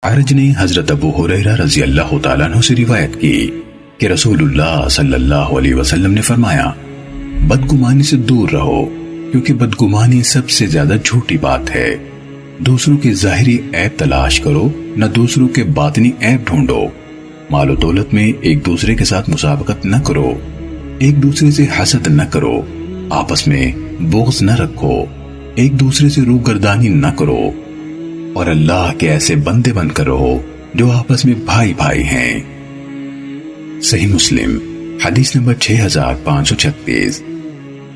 عرج نے حضرت ابو ہریرہ رضی اللہ تعالیٰ عنہ سے روایت کی کہ رسول اللہ صلی اللہ علیہ وسلم نے فرمایا، بدگمانی سے دور رہو، کیونکہ بدگمانی سب سے زیادہ جھوٹی بات ہے۔ دوسروں کے ظاہری عیب تلاش کرو، نہ دوسروں کے باطنی عیب ڈھونڈو۔ مال و دولت میں ایک دوسرے کے ساتھ مسابقت نہ کرو، ایک دوسرے سے حسد نہ کرو، آپس میں بغض نہ رکھو، ایک دوسرے سے روگردانی نہ کرو، اور اللہ کے ایسے بندے بن کر رہو جو آپس میں بھائی بھائی ہیں۔ صحیح مسلم حدیث نمبر 6536۔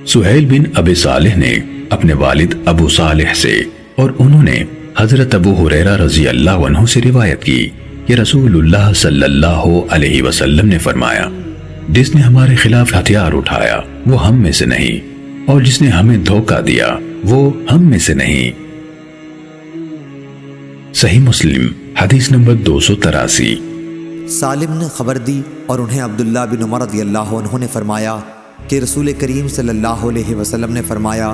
سہیل بن ابی صالح نے اپنے والد ابو صالح سے اور انہوں نے حضرت ابو ہریرہ رضی اللہ عنہ سے روایت کی کہ رسول اللہ صلی اللہ علیہ وسلم نے فرمایا، جس نے ہمارے خلاف ہتھیار اٹھایا وہ ہم میں سے نہیں، اور جس نے ہمیں دھوکہ دیا وہ ہم میں سے نہیں۔ صحیح مسلم حدیث نمبر 283۔ سالم نے خبر دی اور انہیں عبداللہ بن عمر رضی اللہ عنہ نے فرمایا کہ رسول کریم صلی اللہ علیہ وسلم نے فرمایا،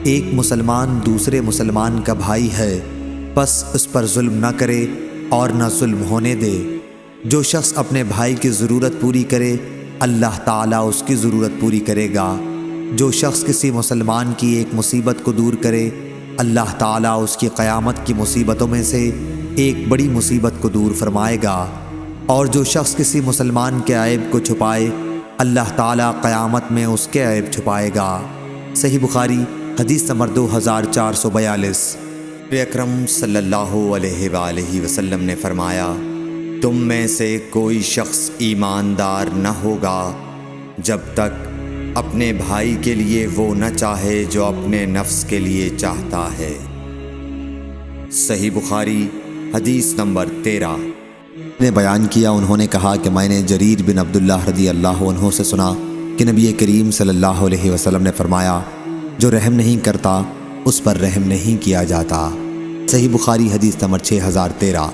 ایک مسلمان دوسرے مسلمان کا بھائی ہے، پس اس پر ظلم نہ کرے اور نہ ظلم ہونے دے۔ جو شخص اپنے بھائی کی ضرورت پوری کرے اللہ تعالیٰ اس کی ضرورت پوری کرے گا۔ جو شخص کسی مسلمان کی ایک مصیبت کو دور کرے اللہ تعالیٰ اس کی قیامت کی مصیبتوں میں سے ایک بڑی مصیبت کو دور فرمائے گا، اور جو شخص کسی مسلمان کے عیب کو چھپائے اللہ تعالیٰ قیامت میں اس کے عیب چھپائے گا۔ صحیح بخاری حدیث نمبر 2442۔ نبی اکرم صلی اللہ علیہ وآلہ وسلم نے فرمایا، تم میں سے کوئی شخص ایماندار نہ ہوگا جب تک اپنے بھائی کے لیے وہ نہ چاہے جو اپنے نفس کے لیے چاہتا ہے۔ صحیح بخاری حدیث نمبر 13۔ نے بیان کیا، انہوں نے کہا کہ میں نے جریر بن عبداللہ رضی اللہ عنہ سے سنا کہ نبی کریم صلی اللہ علیہ وسلم نے فرمایا، جو رحم نہیں کرتا اس پر رحم نہیں کیا جاتا۔ صحیح بخاری حدیث نمبر 6013۔